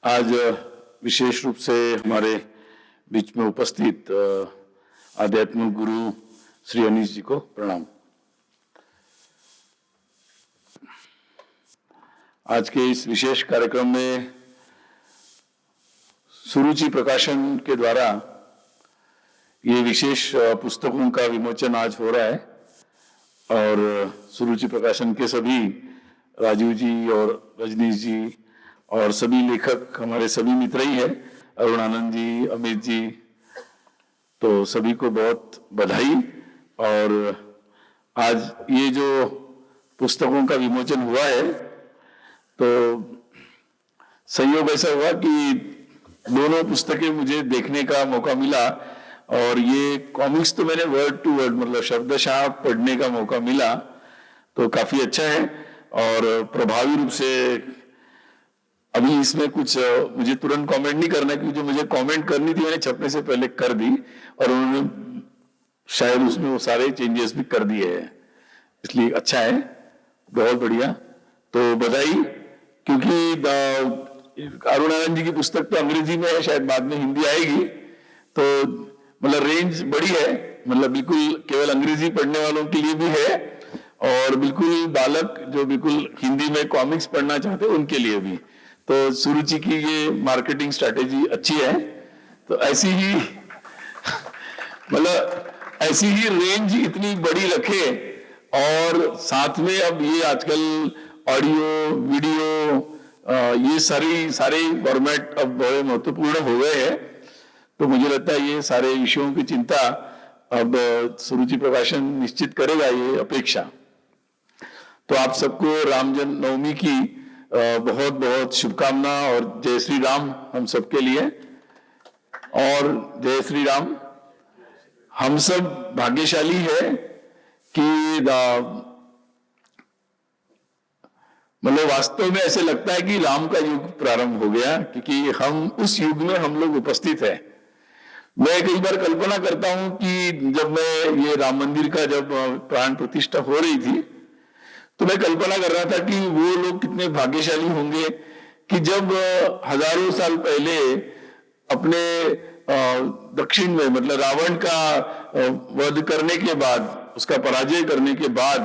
आज विशेष रूप से हमारे बीच में उपस्थित आध्यात्मिक गुरु श्री अनीश जी को प्रणाम। आज के इस विशेष कार्यक्रम में सुरुचि प्रकाशन के द्वारा ये विशेष पुस्तकों का विमोचन आज हो रहा है और सुरुचि प्रकाशन के सभी राजीव जी और रजनीश जी और सभी लेखक हमारे सभी मित्र ही है, अरुण आनंद जी, अमित जी, तो सभी को बहुत बधाई। और आज ये जो पुस्तकों का विमोचन हुआ है तो संयोग ऐसा हुआ कि दोनों पुस्तकें मुझे देखने का मौका मिला और ये कॉमिक्स तो मैंने वर्ड टू वर्ड मतलब शब्दशः पढ़ने का मौका मिला तो काफी अच्छा है। और प्रभावी रूप से अभी इसमें कुछ मुझे तुरंत कमेंट नहीं करना क्योंकि जो मुझे कमेंट करनी थी मैंने छपने से पहले कर दी और उन्होंने शायद उसमें वो सारे चेंजेस भी कर दिए हैं, इसलिए अच्छा है, बहुत बढ़िया। तो बधाई, क्योंकि अरुण आनंद जी की पुस्तक तो अंग्रेजी में है, शायद बाद में हिंदी आएगी, तो मतलब रेंज बड़ी है, मतलब बिल्कुल केवल अंग्रेजी पढ़ने वालों के लिए भी है और बिल्कुल बालक जो बिल्कुल हिंदी में कॉमिक्स पढ़ना चाहते हैं उनके लिए भी। तो सुरुचि की ये मार्केटिंग स्ट्रैटेजी अच्छी है। तो ऐसी ही मतलब ऐसी ही रेंज इतनी बड़ी रखे और साथ में अब ये आजकल ऑडियो वीडियो ये सारे फॉर्मेट अब बड़े महत्वपूर्ण हो गए हैं। तो मुझे लगता है ये सारे विषयों की चिंता अब सुरुचि प्रकाशन निश्चित करेगा, ये अपेक्षा। तो आप सबको राम जन्मनवमी की बहुत बहुत शुभकामना और जय श्री राम हम सबके लिए। और जय श्री राम। हम सब भाग्यशाली है कि मतलब वास्तव में ऐसे लगता है कि राम का युग प्रारंभ हो गया, क्योंकि हम उस युग में हम लोग उपस्थित हैं। मैं कई बार कल्पना करता हूं कि जब मैं ये राम मंदिर का जब प्राण प्रतिष्ठा हो रही थी तो मैं कल्पना कर रहा था कि वो लोग कितने भाग्यशाली होंगे कि जब हजारों साल पहले अपने दक्षिण में मतलब रावण का वध करने के बाद, उसका पराजय करने के बाद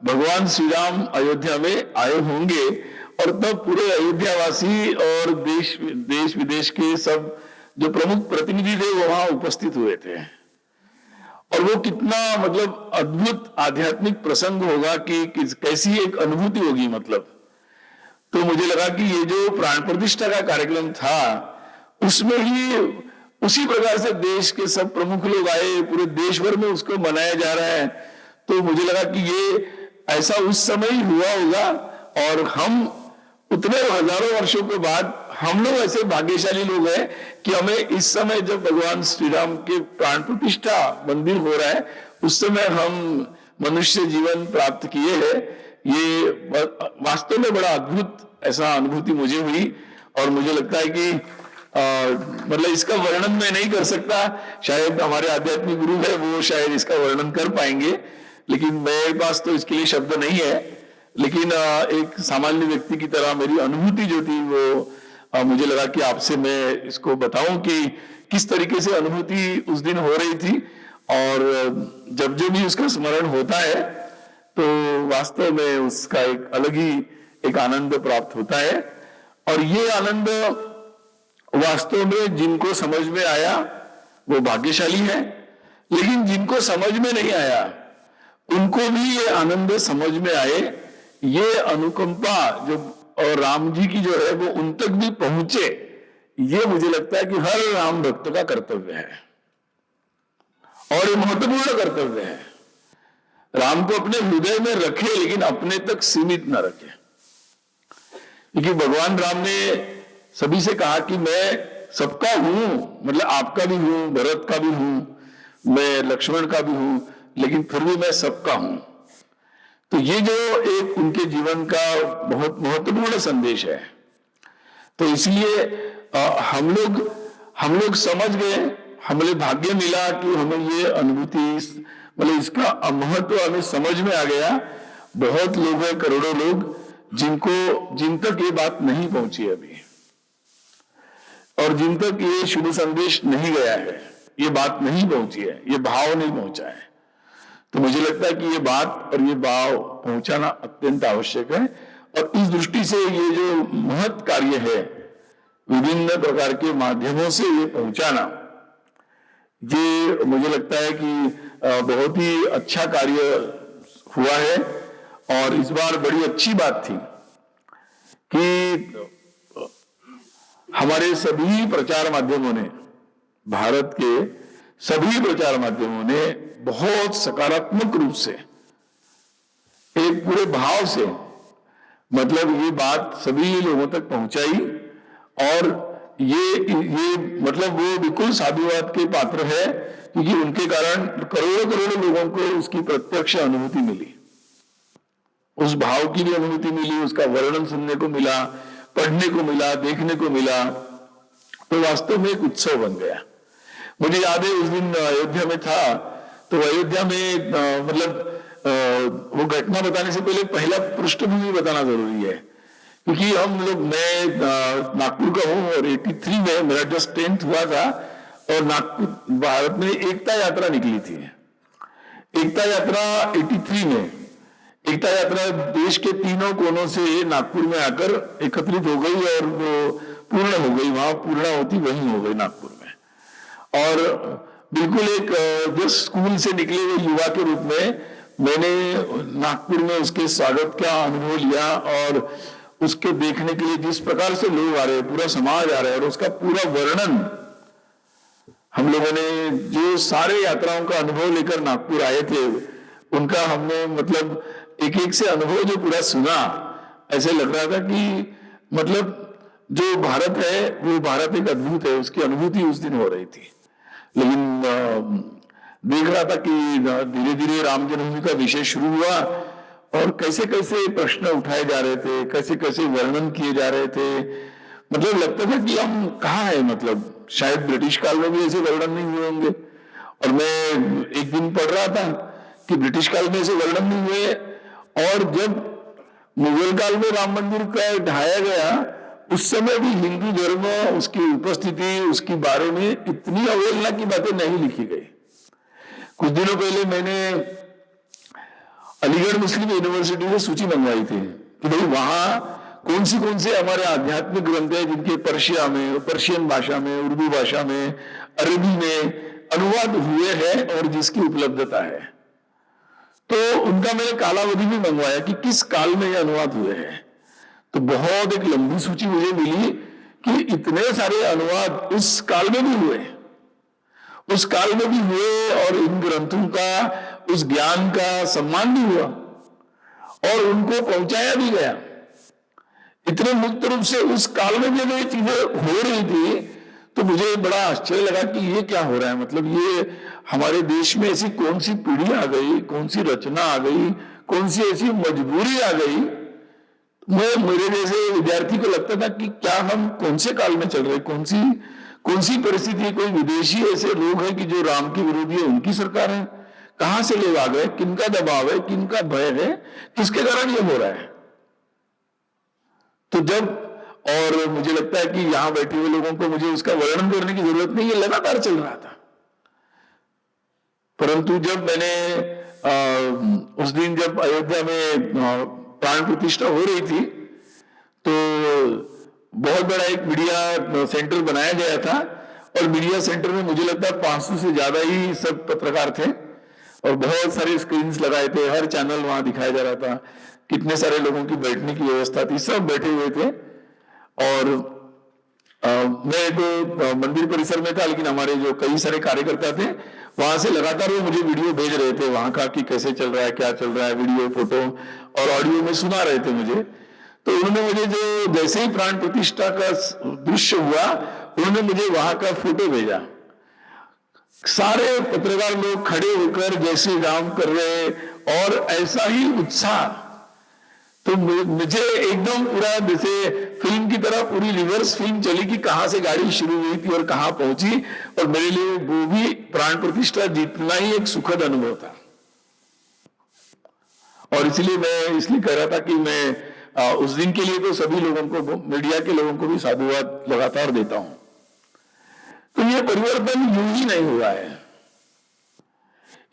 भगवान श्री राम अयोध्या में आए होंगे और तब पूरे अयोध्यावासी और देश विदेश के सब जो प्रमुख प्रतिनिधि थे वो वहां उपस्थित हुए थे। और वो कितना मतलब अद्भुत आध्यात्मिक प्रसंग होगा कि कैसी एक अनुभूति होगी मतलब। तो मुझे लगा कि ये जो प्राण प्रतिष्ठा का कार्यक्रम था उसमें ही उसी प्रकार से देश के सब प्रमुख लोग आए, पूरे देश भर में उसको मनाया जा रहा है। तो मुझे लगा कि ये ऐसा उस समय ही हुआ होगा और हम उतने हजारों वर्षों के बाद हम लोग ऐसे भाग्यशाली लोग हैं कि हमें इस समय जब भगवान श्री राम के प्राण प्रतिष्ठा मंदिर हो रहा है उस समय हम मनुष्य जीवन प्राप्त किए हैं। ये वास्तव में बड़ा अद्भुत ऐसा अनुभूति मुझे हुई और मुझे लगता है कि मतलब इसका वर्णन मैं नहीं कर सकता, शायद हमारे आध्यात्मिक गुरु है वो शायद इसका वर्णन कर पाएंगे, लेकिन मेरे पास तो इसके लिए शब्द नहीं है। लेकिन एक सामान्य व्यक्ति की तरह मेरी अनुभूति जो थी वो मुझे लगा कि आपसे मैं इसको बताऊं कि किस तरीके से अनुभूति उस दिन हो रही थी और जब भी उसका स्मरण होता है तो वास्तव में उसका एक अलग ही एक आनंद प्राप्त होता है। और ये आनंद वास्तव में जिनको समझ में आया वो भाग्यशाली है, लेकिन जिनको समझ में नहीं आया उनको भी ये आनंद समझ में आए, ये अनुकंपा जो और राम जी की जो है वो उन तक भी पहुंचे, ये मुझे लगता है कि हर राम भक्त का कर्तव्य है और ये महत्वपूर्ण कर्तव्य है। राम को अपने हृदय में रखे लेकिन अपने तक सीमित ना रखे, क्योंकि भगवान राम ने सभी से कहा कि मैं सबका हूं, मतलब आपका भी हूं, भरत का भी हूं, मैं लक्ष्मण का भी हूं, लेकिन फिर भी मैं सबका हूं। तो ये जो एक उनके जीवन का बहुत महत्वपूर्ण संदेश है। तो इसलिए हम लोग समझ गए, हमें भाग्य मिला कि हमें ये अनुभूति मतलब इसका महत्व हमें समझ में आ गया। बहुत लोग हैं, करोड़ों लोग जिन तक ये बात नहीं पहुंची अभी। और जिन तक ये शुभ संदेश नहीं गया है, ये बात नहीं पहुंची है, ये भाव नहीं पहुंचा है, तो मुझे लगता है कि ये बात और ये भाव पहुंचाना अत्यंत आवश्यक है। और इस दृष्टि से ये जो महत् कार्य है, विभिन्न प्रकार के माध्यमों से ये पहुंचाना, ये मुझे लगता है कि बहुत ही अच्छा कार्य हुआ है। और इस बार बड़ी अच्छी बात थी कि हमारे सभी प्रचार माध्यमों ने, भारत के सभी प्रचार माध्यमों ने बहुत सकारात्मक रूप से, एक पूरे भाव से, मतलब ये बात सभी लोगों तक पहुंचाई। और ये मतलब वो बिल्कुल साधुवाद के पात्र है, क्योंकि उनके कारण करोड़ों करोड़ों लोगों को उसकी प्रत्यक्ष अनुभूति मिली, उस भाव की भी अनुभूति मिली, उसका वर्णन सुनने को मिला, पढ़ने को मिला, देखने को मिला। तो वास्तव में एक उत्सव बन गया। मुझे याद है उस दिन अयोध्या में था, तो अयोध्या में वो घटना बताने से पहले पहला पृष्ठभूमि बताना जरूरी है, क्योंकि मैं नागपुर का हूँ और 83 में मेरा जस्ट 10th हुआ था और नागपुर भारत में एकता यात्रा निकली थी। एकता यात्रा 83 में, एकता यात्रा देश के तीनों कोनों से नागपुर में आकर एकत्रित हो गई और वो पूर्ण हो गई, वहां पूर्णाहुति वहीं हो गई नागपुर में। और बिल्कुल एक जो स्कूल से निकले हुए युवा के रूप में मैंने नागपुर में उसके स्वागत का अनुभव लिया और उसके देखने के लिए जिस प्रकार से लोग आ रहे हैं, पूरा समाज आ रहा है और उसका पूरा वर्णन हम लोगों ने, जो सारे यात्राओं का अनुभव लेकर नागपुर आए थे, उनका हमने मतलब एक एक से अनुभव जो पूरा सुना, ऐसे लग रहा था कि मतलब जो भारत है वो भारत एक अद्भुत है, उसकी अनुभूति उस दिन हो रही थी। लेकिन देख रहा था कि धीरे धीरे राम जन्मभूमि का विषय शुरू हुआ और कैसे कैसे प्रश्न उठाए जा रहे थे, कैसे कैसे वर्णन किए जा रहे थे। मतलब लगता था कि हम कहाँ है, मतलब शायद ब्रिटिश काल में भी ऐसे वर्णन नहीं हुए होंगे। और मैं एक दिन पढ़ रहा था कि ब्रिटिश काल में ऐसे वर्णन नहीं हुए, और जब मुगल काल में राम मंदिर का ढाया गया उस समय भी हिंदू धर्म, उसकी उपस्थिति, उसके बारे में इतनी अवहेलना की बातें नहीं लिखी गई। कुछ दिनों पहले मैंने अलीगढ़ मुस्लिम यूनिवर्सिटी से सूची मंगवाई थी कि भाई वहां कौन से हमारे आध्यात्मिक ग्रंथ है जिनके पर्शियन भाषा में, उर्दू भाषा में, अरबी में अनुवाद हुए हैं और जिसकी उपलब्धता है। तो उनका मैंने कालावधि भी मंगवाया कि किस काल में ये अनुवाद हुए हैं। तो बहुत एक लंबी सूची मुझे मिली कि इतने सारे अनुवाद उस काल में भी हुए, उस काल में भी हुए, और इन ग्रंथों का, उस ज्ञान का सम्मान भी हुआ और उनको पहुंचाया भी गया। इतने मुक्त रूप से उस काल में भी अगर ये चीजें हो रही थी तो मुझे बड़ा आश्चर्य लगा कि ये क्या हो रहा है। मतलब ये हमारे देश में ऐसी कौन सी पीढ़ी आ गई, कौन सी रचना आ गई, कौन सी ऐसी मजबूरी आ गई। मेरे जैसे विद्यार्थी को लगता था कि क्या हम कौन से काल में चल रहे, कौन सी परिस्थिति, कोई विदेशी ऐसे लोग हैं कि जो राम के विरोधी है, उनकी सरकार है, कहां से लोग आ गए, किनका दबाव है, किनका भय है, किसके कारण ये हो रहा है। तो जब, और मुझे लगता है कि यहां बैठे हुए लोगों को मुझे उसका वर्णन करने की जरूरत नहीं, ये लगातार चल रहा था। परंतु जब मैंने उस दिन जब अयोध्या में प्राण प्रतिष्ठा हो रही थी तो बहुत बड़ा एक मीडिया सेंटर बनाया गया था और मीडिया सेंटर में मुझे लगता है 500 से ज्यादा ही सब पत्रकार थे और बहुत सारे स्क्रीन्स लगाए थे, हर चैनल वहां दिखाया जा रहा था, कितने सारे लोगों की बैठने की व्यवस्था थी, सब बैठे हुए थे। और मैं तो मंदिर परिसर में था, लेकिन हमारे जो कई सारे कार्यकर्ता थे वहां से लगातार वो मुझे वीडियो भेज रहे थे वहां का कि कैसे चल रहा है, क्या चल रहा है, वीडियो, फोटो और ऑडियो में सुना रहे थे मुझे। तो उन्होंने मुझे जो जैसे ही प्राण प्रतिष्ठा का दृश्य हुआ उन्होंने मुझे वहां का फोटो भेजा। सारे पत्रकार लोग खड़े होकर जय श्री राम कर रहे और ऐसा ही उत्साह। तो मुझे एकदम पूरा जैसे फिल्म की तरह पूरी रिवर्स फिल्म चली कि कहां से गाड़ी शुरू हुई थी और कहां पहुंची, और मेरे लिए वो भी प्राण प्रतिष्ठा जितना ही एक सुखद अनुभव था। और इसलिए मैं कह रहा था कि मैं उस दिन के लिए तो सभी लोगों को, मीडिया के लोगों को भी साधुवाद लगातार देता हूं। तो ये परिवर्तन यूं ही नहीं हुआ है,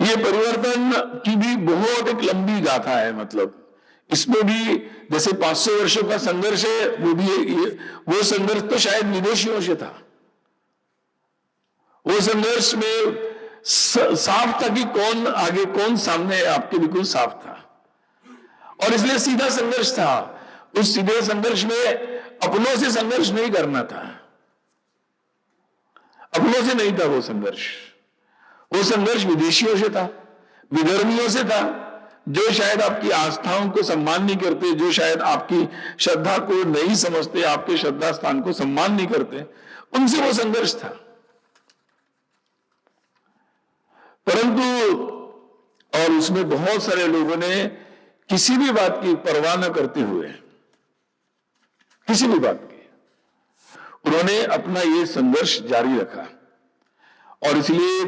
ये परिवर्तन की भी बहुत एक लंबी गाथा है। मतलब इसमें भी जैसे 500 वर्षों का संघर्ष है, वो भी वो संघर्ष तो शायद विदेशियों से था। वो संघर्ष में साफ था कि कौन आगे कौन सामने है, आपके बिल्कुल साफ था, और इसलिए सीधा संघर्ष था। उस सीधे संघर्ष में अपनों से संघर्ष नहीं करना था, अपनों से नहीं था वो संघर्ष। वो संघर्ष विदेशियों से था, विधर्मियों से था, जो शायद आपकी आस्थाओं को सम्मान नहीं करते, जो शायद आपकी श्रद्धा को नहीं समझते, आपके श्रद्धा स्थान को सम्मान नहीं करते, उनसे वो संघर्ष था। परंतु और उसमें बहुत सारे लोगों ने किसी भी बात की परवाह न करते हुए, किसी भी बात की, उन्होंने अपना ये संघर्ष जारी रखा। और इसलिए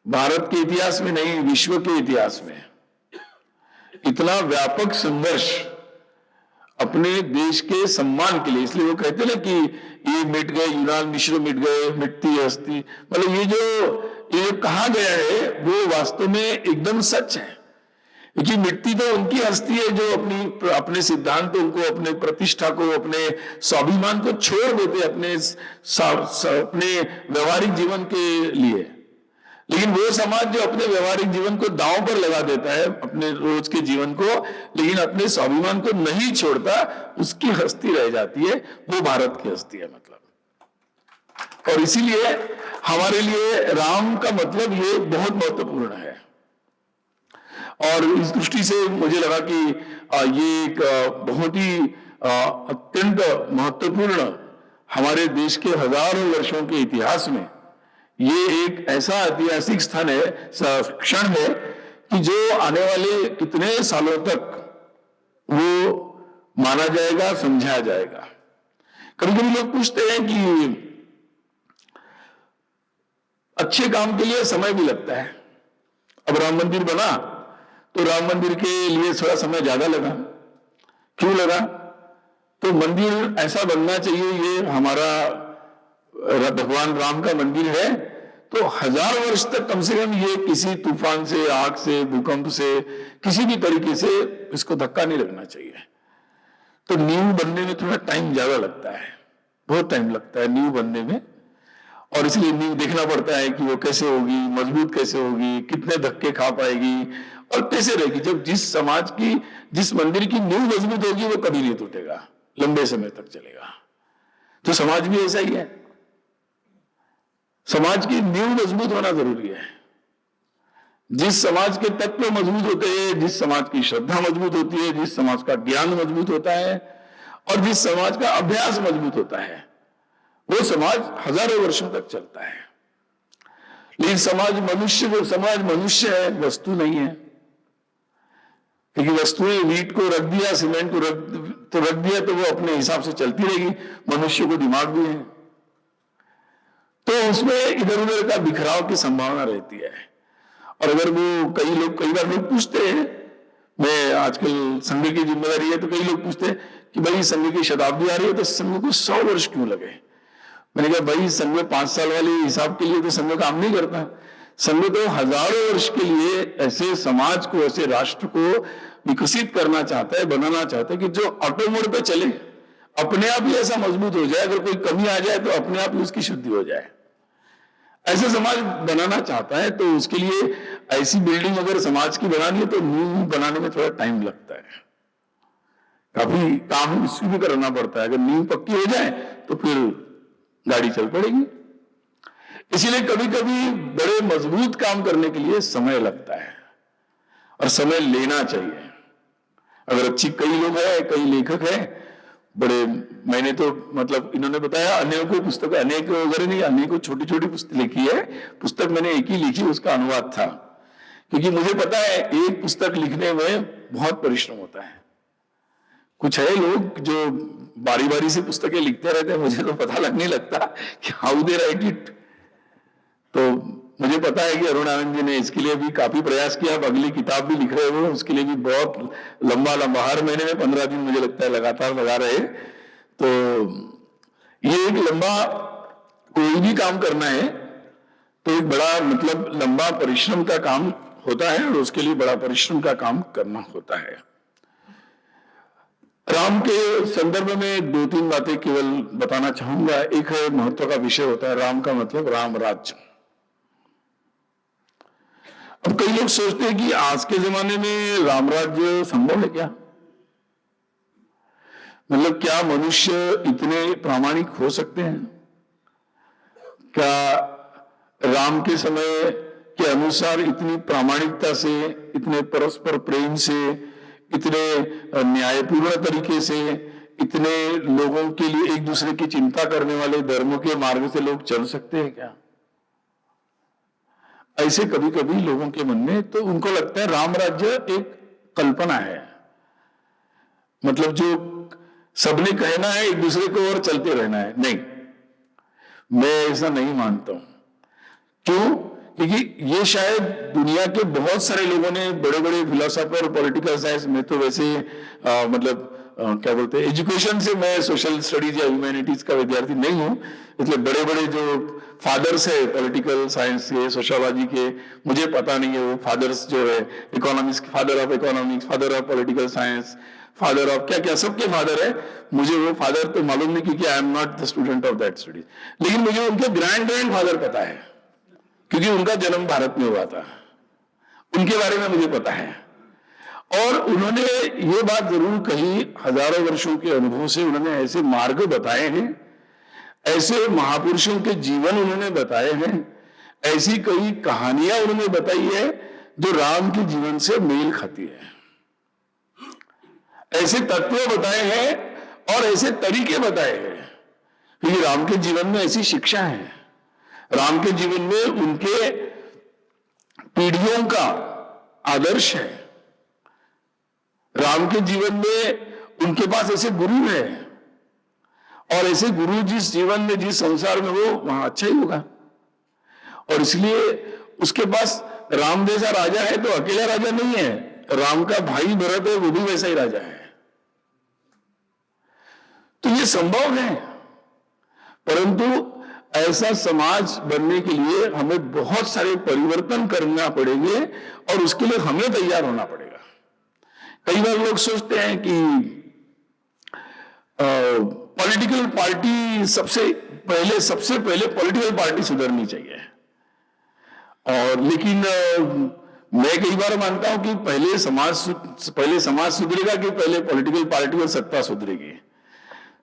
भारत के इतिहास में नहीं, विश्व के इतिहास में इतना व्यापक संघर्ष अपने देश के सम्मान के लिए, इसलिए वो कहते ना कि ये मिट गए, यूनान मिश्र मिट गए, मिटती हस्ती, मतलब ये कहा गया है वो वास्तव में एकदम सच है। क्योंकि मिट्टी तो उनकी हस्ती है जो अपने सिद्धांतों को, अपने प्रतिष्ठा को, अपने स्वाभिमान को छोड़ देते अपने व्यवहारिक जीवन के लिए। लेकिन वो समाज जो अपने व्यवहारिक जीवन को दांव पर लगा देता है, अपने रोज के जीवन को, लेकिन अपने स्वाभिमान को नहीं छोड़ता, उसकी हस्ती रह जाती है, वो भारत की हस्ती है। मतलब और इसीलिए हमारे लिए राम का मतलब ये बहुत महत्वपूर्ण है। और इस दृष्टि से मुझे लगा कि ये एक बहुत ही अत्यंत महत्वपूर्ण, हमारे देश के हजारों वर्षों के इतिहास में ये एक ऐसा ऐतिहासिक स्थान है, क्षण है कि जो आने वाले कितने सालों तक वो माना जाएगा, समझा जाएगा। कभी कभी लोग पूछते हैं कि अच्छे काम के लिए समय भी लगता है। अब राम मंदिर बना तो राम मंदिर के लिए थोड़ा समय ज्यादा लगा। क्यों लगा? तो मंदिर ऐसा बनना चाहिए, ये हमारा भगवान राम का मंदिर है, तो 1000 वर्ष तक कम से कम ये किसी तूफान से, आग से, भूकंप से, किसी भी तरीके से इसको धक्का नहीं लगना चाहिए। तो नींव बनने में थोड़ा टाइम ज्यादा लगता है, बहुत टाइम लगता है नींव बनने में। और इसलिए नींव देखना पड़ता है कि वो कैसे होगी, मजबूत कैसे होगी, कितने धक्के खा पाएगी और कैसे रहेगी। जब जिस मंदिर की नींव मजबूत होगी वो कभी नहीं टूटेगा, लंबे समय तक चलेगा। तो समाज भी ऐसा ही है, समाज की नींव मजबूत होना जरूरी है। जिस समाज के तत्व मजबूत होते हैं, जिस समाज की श्रद्धा मजबूत होती है, जिस समाज का ज्ञान मजबूत होता है और जिस समाज का अभ्यास मजबूत होता है, वो समाज हजारों वर्षों तक चलता है। लेकिन समाज मनुष्य है, वस्तु नहीं है। क्योंकि वस्तुएं ईंट को रख दिया, सीमेंट को रख दिया तो वो अपने हिसाब से चलती रहेगी। मनुष्य को दिमाग भी है, तो उसमें इधर उधर का बिखराव की संभावना रहती है। और अगर वो कई बार लोग पूछते हैं, मैं आजकल संघ की जिम्मेदारी है, तो कई लोग पूछते हैं कि भाई संघ की शताब्दी आ रही है तो संघ को 100 वर्ष क्यों लगे? मैंने कहा भाई संघ 5 साल वाले हिसाब के लिए तो संघ काम नहीं करता। संघ तो हजारों वर्ष के लिए ऐसे समाज को, ऐसे राष्ट्र को विकसित करना चाहता है, बनाना चाहता है कि जो ऑटो मोड पे चले, अपने आप ही ऐसा मजबूत हो जाए, अगर कोई कमी आ जाए तो अपने आप ही उसकी शुद्धि हो जाए, ऐसे समाज बनाना चाहता है। तो उसके लिए ऐसी बिल्डिंग अगर समाज की बनानी है तो नींव बनाने में थोड़ा टाइम लगता है, काफी काम इसकी भी करना पड़ता है। अगर नींव पक्की हो जाए तो फिर गाड़ी चल पड़ेगी। इसीलिए कभी कभी बड़े मजबूत काम करने के लिए समय लगता है और समय लेना चाहिए। अगर कई लोग हैं, कई लेखक हैं बड़े, मैंने तो मतलब इन्होंने बताया अनेकों पुस्तक, अनेक वगैरह नहीं, अनेकों छोटी छोटी पुस्तक लिखी है। पुस्तक मैंने एक ही लिखी, उसका अनुवाद था, क्योंकि मुझे पता है एक पुस्तक लिखने में बहुत परिश्रम होता है। कुछ है लोग जो बारी बारी से पुस्तकें लिखते रहते हैं, मुझे तो पता लगने लगता कि हाउ दे राइट इट। तो मुझे पता है कि अरुण आनंद जी ने इसके लिए भी काफी प्रयास किया, अब अगली किताब भी लिख रहे हो, उसके लिए भी बहुत लंबा हर महीने में 15 दिन मुझे लगता है लगातार लगा रहे। तो ये एक लंबा कोई भी काम करना है तो एक बड़ा मतलब लंबा परिश्रम का काम होता है और उसके लिए बड़ा परिश्रम का काम करना होता है। राम के संदर्भ में दो तीन बातें केवल बताना चाहूंगा। एक है महत्व का विषय होता है राम का मतलब राम राज्य। अब कई लोग सोचते हैं कि आज के जमाने में राम राज्य संभव है क्या? मतलब क्या मनुष्य इतने प्रामाणिक हो सकते हैं? क्या राम के समय के अनुसार इतनी प्रामाणिकता से, इतने परस्पर प्रेम से, इतने न्यायपूर्ण तरीके से, इतने लोगों के लिए एक दूसरे की चिंता करने वाले धर्म के मार्ग से लोग चल सकते हैं क्या? ऐसे कभी कभी लोगों के मन में तो उनको लगता है राम राज्य एक कल्पना है, मतलब जो सबने कहना है एक दूसरे को और चलते रहना है। नहीं, मैं ऐसा नहीं मानता हूं। क्यों? क्योंकि ये शायद दुनिया के बहुत सारे लोगों ने, बड़े बड़े फिलोसोफर, पॉलिटिकल साइंस में तो वैसे क्या बोलते हैं, एजुकेशन से मैं सोशल स्टडीज या ह्यूमैनिटीज का विद्यार्थी नहीं हूं, इसलिए बड़े बड़े जो फादर्स है पॉलिटिकल साइंस के, सोशियोलॉजी के, मुझे पता नहीं है वो फादर्स जो है, economics, father of economics, father of political science, father of क्या क्या, सबके फादर है। मुझे वो फादर तो मालूम नहीं क्योंकि I am not the student of that studies, लेकिन मुझे उनके ग्रैंड फादर पता है क्योंकि उनका जन्म भारत में हुआ था, उनके बारे में मुझे पता है। और उन्होंने ये बात जरूर कही, हजारों वर्षों के अनुभव से उन्होंने ऐसे मार्ग बताए हैं, ऐसे महापुरुषों के जीवन उन्होंने बताए हैं, ऐसी कई कहानियां उन्होंने बताई है जो राम के जीवन से मेल खाती है, ऐसे तत्व बताए हैं और ऐसे तरीके बताए हैं। क्योंकि राम के जीवन में ऐसी शिक्षा है, राम के जीवन में उनके पीढ़ियों का आदर्श है, राम के जीवन में उनके पास ऐसे गुरु है, और ऐसे गुरु जिस जीवन में, जिस संसार में, वो वहां अच्छा ही होगा। और इसलिए उसके पास राम जैसा राजा है तो अकेला राजा नहीं है, राम का भाई भरत है, वो भी वैसा ही राजा है। तो ये संभव है, परंतु ऐसा समाज बनने के लिए हमें बहुत सारे परिवर्तन करना पड़ेंगे और उसके लिए हमें तैयार होना पड़ेगा। कई बार लोग सोचते हैं कि पॉलिटिकल पार्टी सबसे पहले पॉलिटिकल पार्टी सुधरनी चाहिए, और लेकिन मैं कई बार मानता हूं कि पहले समाज सुधरेगा कि पहले पॉलिटिकल पार्टी और सत्ता सुधरेगी।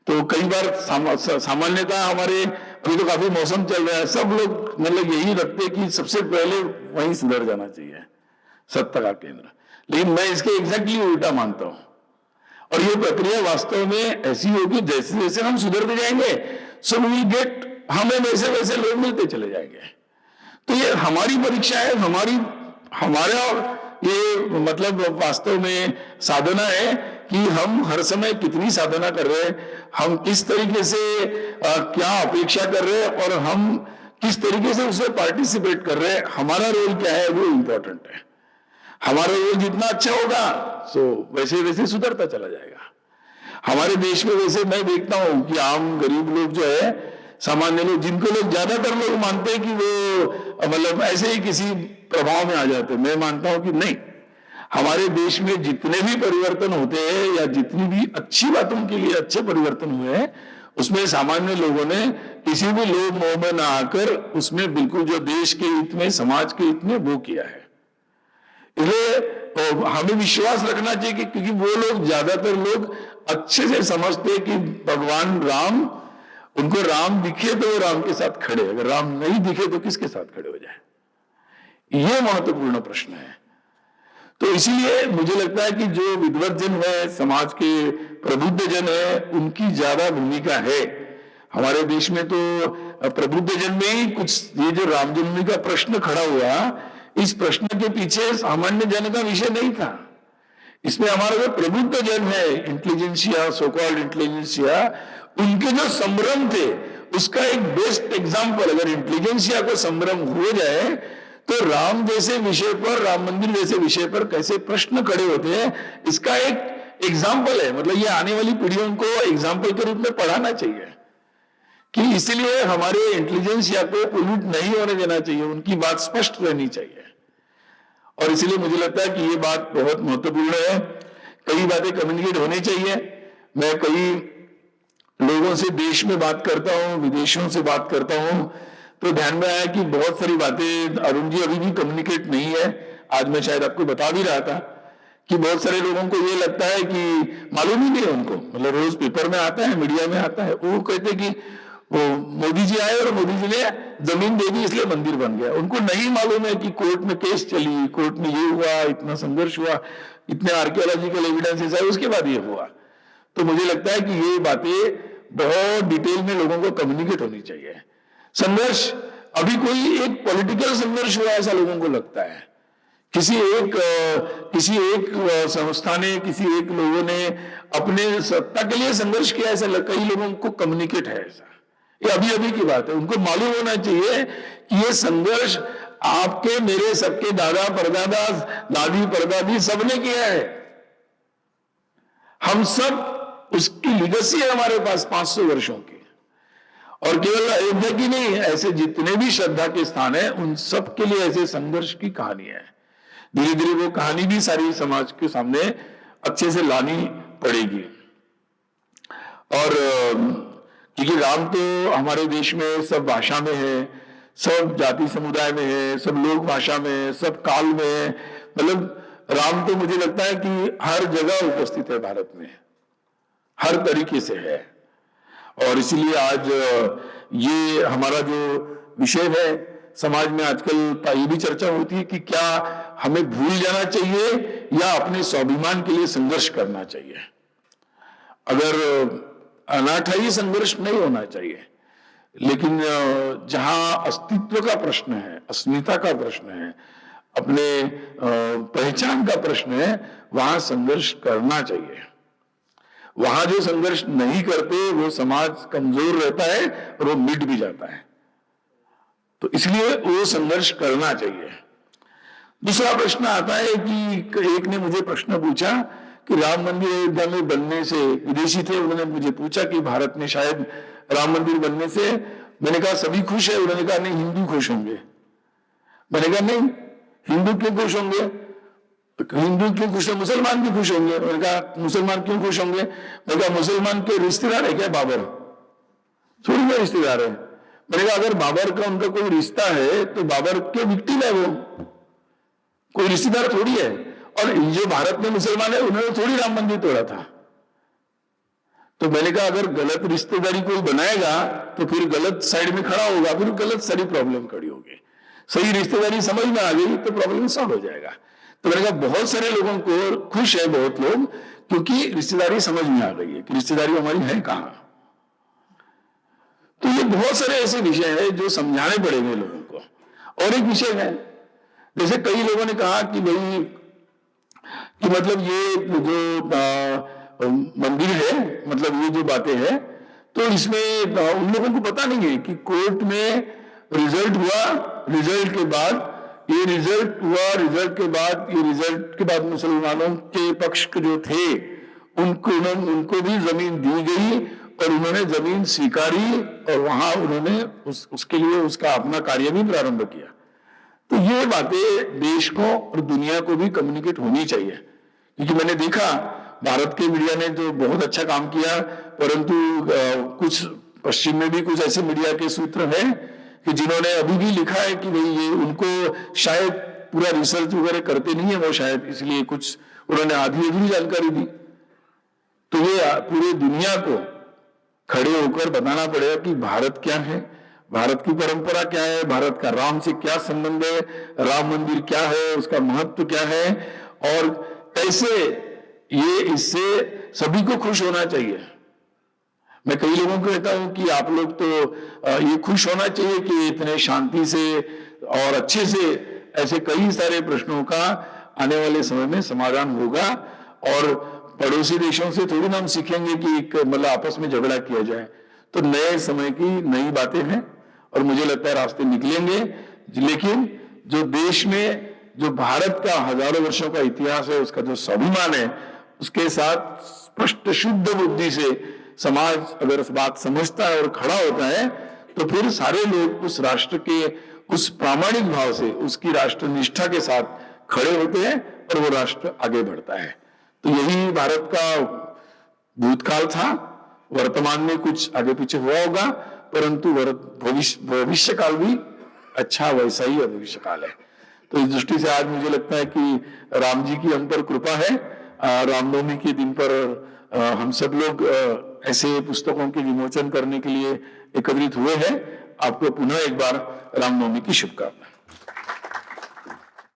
तो कई बार सामान्यता हमारे, अभी तो काफी मौसम चल रहा है, सब लोग मतलब यही रखते हैं कि सबसे पहले वहीं सुधर जाना चाहिए, सत्ता का केंद्र। लेकिन मैं इसके एग्जैक्टली उल्टा मानता हूं, और ये प्रक्रिया वास्तव में ऐसी होगी जैसे जैसे हम सुधरते जाएंगे, सो वी गेट, हमें वैसे वैसे लोग मिलते चले जाएंगे। तो ये हमारी परीक्षा है, हमारा ये मतलब वास्तव में साधना है कि हम हर समय कितनी साधना कर रहे हैं, हम किस तरीके से क्या अपेक्षा कर रहे हैं, और हम किस तरीके से उसमें पार्टिसिपेट कर रहे हैं, हमारा रोल क्या है वो इंपॉर्टेंट है। हमारा रोल जितना अच्छा होगा सो वैसे वैसे सुधरता चला जाएगा। हमारे देश में वैसे मैं देखता हूं कि आम गरीब लोग जो है, सामान्य लोग, जिनको लोग ज्यादातर लोग मानते हैं कि वो मतलब ऐसे ही किसी प्रभाव में आ जाते हैं, मैं मानता हूं कि नहीं, हमारे देश में जितने भी परिवर्तन होते हैं या जितनी भी अच्छी बातों के लिए अच्छे परिवर्तन हुए हैं, उसमें सामान्य लोगों ने किसी भी लोभ मोह में ना आकर उसमें बिल्कुल जो देश के हित में, समाज के हित में वो किया है। इसलिए हमें विश्वास रखना चाहिए कि क्योंकि वो लोग, ज्यादातर लोग अच्छे से समझते हैं कि भगवान राम, उनको राम दिखे तो वो राम के साथ खड़े, अगर राम नहीं दिखे तो किसके साथ खड़े हो जाए, ये महत्वपूर्ण प्रश्न है। तो इसीलिए मुझे लगता है कि जो विद्वत जन है, समाज के प्रबुद्ध जन है, उनकी ज्यादा भूमिका है। हमारे देश में तो प्रबुद्ध जन में ही कुछ, ये जो राम जन्मभूमि का प्रश्न खड़ा हुआ, इस प्रश्न के पीछे सामान्य जन का विषय नहीं था, इसमें हमारा जो प्रबुद्ध जन है, इंटेलिजेंसिया, सो कॉल्ड इंटेलिजेंसिया, उनके जो संभ्रम थे, उसका एक बेस्ट एग्जाम्पल, अगर इंटेलिजेंसिया को संभ्रम हो जाए तो राम जैसे विषय पर, राम मंदिर जैसे विषय पर कैसे प्रश्न खड़े होते हैं, इसका एक एग्जाम्पल है। मतलब ये आने वाली पीढ़ियों को एग्जाम्पल के रूप में पढ़ाना चाहिए कि इसलिए हमारे इंटेलिजेंसिया को पोल्यूट नहीं होने देना चाहिए, उनकी बात स्पष्ट रहनी चाहिए। और इसलिए मुझे लगता है कि ये बात बहुत महत्वपूर्ण है। कई बातें कम्युनिकेट होनी चाहिए। मैं कई लोगों से देश में बात करता हूं, विदेशों से बात करता हूं, तो ध्यान में आया कि बहुत सारी बातें अरुण जी अभी भी कम्युनिकेट नहीं है। आज मैं शायद आपको बता भी रहा था कि बहुत सारे लोगों को ये लगता है कि मालूम ही नहीं है उनको, मतलब रोज पेपर में आता है, मीडिया में आता है, वो कहते कि वो मोदी जी आए और मोदी जी ने जमीन दे दी इसलिए मंदिर बन गया। उनको नहीं मालूम है कि कोर्ट में केस चली, कोर्ट में ये हुआ, इतना संघर्ष हुआ, इतने आर्कियोलॉजिकल एविडेंसेस आए, उसके बाद ये हुआ। तो मुझे लगता है कि ये बातें बहुत डिटेल में लोगों को कम्युनिकेट होनी चाहिए। संघर्ष अभी कोई एक पॉलिटिकल संघर्ष हुआ ऐसा लोगों को लगता है, किसी एक संस्था ने, किसी एक लोगों ने अपने सत्ता के लिए संघर्ष किया, ऐसा कई लोगों को कम्युनिकेट है ऐसा। ये अभी अभी की बात है। उनको मालूम होना चाहिए कि ये संघर्ष आपके, मेरे, सबके दादा परदादा, दादी परदादी सबने किया है। हम सब उसकी लिगेसी है हमारे पास 500 वर्षों की। और केवल अयोध्या की नहीं, ऐसे जितने भी श्रद्धा के स्थान है उन सब के लिए ऐसे संघर्ष की कहानी है। धीरे धीरे वो कहानी भी सारी समाज के सामने अच्छे से लानी पड़ेगी। और क्योंकि राम तो हमारे देश में सब भाषा में है, सब जाति समुदाय में है, सब लोक भाषा में है, सब काल में है। मतलब राम तो मुझे लगता है कि हर जगह उपस्थित है भारत में, हर तरीके से है। और इसीलिए आज ये हमारा जो विषय है, समाज में आजकल ये भी चर्चा होती है कि क्या हमें भूल जाना चाहिए या अपने स्वाभिमान के लिए संघर्ष करना चाहिए। अगर अनाठाई संघर्ष नहीं होना चाहिए, लेकिन जहां अस्तित्व का प्रश्न है, अस्मिता का प्रश्न है, अपने पहचान का प्रश्न है, वहां संघर्ष करना चाहिए। वहां जो संघर्ष नहीं करते वो समाज कमजोर रहता है और वो मिट भी जाता है। तो इसलिए वो संघर्ष करना चाहिए। दूसरा प्रश्न आता है कि एक ने मुझे प्रश्न पूछा कि राम मंदिर अयोध्या में बनने से, विदेशी थे, उन्होंने मुझे पूछा कि भारत में शायद राम मंदिर बनने से, मैंने कहा सभी खुश है। उन्होंने कहा नहीं, हिंदू खुश होंगे। मैंने कहा नहीं, हिंदू क्यों खुश होंगे? हिंदू क्यों खुश है? मुसलमान भी खुश होंगे। मैंने कहा मुसलमान क्यों खुश होंगे? मैंने कहा मुसलमान के रिश्तेदार है क्या बाबर? थोड़ी ना रिश्तेदार है। मैंने कहा अगर बाबर का उनका कोई रिश्ता है तो बाबर के विक्टिम है, वो कोई रिश्तेदार थोड़ी है। और जो भारत में मुसलमान है उन्होंने थोड़ी राम मंदिर तोड़ा था। तो मैंने कहा अगर गलत रिश्तेदारी कोई बनाएगा तो फिर गलत साइड में खड़ा होगा, फिर गलत सारी प्रॉब्लम खड़ी होगी। सही रिश्तेदारी समझ में आ गई तो प्रॉब्लम सॉल्व हो जाएगा। तो मैंने कहा बहुत सारे लोगों को खुश है, बहुत लोग, क्योंकि रिश्तेदारी समझ में आ गई है कि रिश्तेदारी हमारी है कहां। तो ये बहुत सारे ऐसे विषय है जो समझाने पड़ेंगे लोगों को। और एक विषय है, जैसे कई लोगों ने कहा कि भाई कि मतलब ये जो मंदिर है, मतलब ये जो बातें हैं, तो इसमें उन लोगों को पता नहीं है कि कोर्ट में रिजल्ट हुआ, रिजल्ट के बाद ये रिजल्ट हुआ, रिजल्ट के बाद मुसलमानों के पक्ष जो थे उनको भी जमीन दी गई और उन्होंने जमीन स्वीकारी और वहां उन्होंने उसके लिए उसका अपना कार्य भी प्रारंभ किया। तो ये बातें देश को और दुनिया को भी कम्युनिकेट होनी चाहिए। क्योंकि मैंने देखा भारत के मीडिया ने तो बहुत अच्छा काम किया, परंतु कुछ पश्चिम में भी कुछ ऐसे मीडिया के सूत्र हैं कि जिन्होंने अभी भी लिखा है कि भाई ये उनको शायद पूरा रिसर्च वगैरह करते नहीं है वो, शायद इसलिए कुछ उन्होंने आधी अधूरी जानकारी दी। तो ये पूरे दुनिया को खड़े होकर बताना पड़ेगा कि भारत क्या है, भारत की परंपरा क्या है, भारत का राम से क्या संबंध है, राम मंदिर क्या है, उसका महत्व क्या है और कैसे ये इससे सभी को खुश होना चाहिए। मैं कई लोगों को कहता हूं कि आप लोग तो ये खुश होना चाहिए कि इतने शांति से और अच्छे से ऐसे कई सारे प्रश्नों का आने वाले समय में समाधान होगा। और पड़ोसी देशों से थोड़ी ना हम सीखेंगे कि मतलब आपस में झगड़ा किया जाए। तो नए समय की नई बातें हैं और मुझे लगता है रास्ते निकलेंगे। लेकिन जो देश में जो भारत का हजारों वर्षों का इतिहास है, उसका जो स्वाभिमान है, उसके साथ स्पष्ट शुद्ध बुद्धि से समाज अगर इस बात समझता है और खड़ा होता है, तो फिर सारे लोग उस राष्ट्र के उस प्रामाणिक भाव से, उसकी राष्ट्र निष्ठा के साथ खड़े होते हैं और वो राष्ट्र आगे बढ़ता है। तो यही भारत का भूतकाल था। वर्तमान में कुछ आगे पीछे हुआ होगा, परंतु भविष्य काल भी अच्छा वैसा ही भविष्य काल है। तो इस दृष्टि से आज मुझे लगता है कि राम जी की हम पर कृपा है। रामनवमी के दिन पर हम सब लोग ऐसे पुस्तकों के विमोचन करने के लिए एकत्रित हुए हैं। आपको पुनः एक बार रामनवमी की शुभकामनाएं।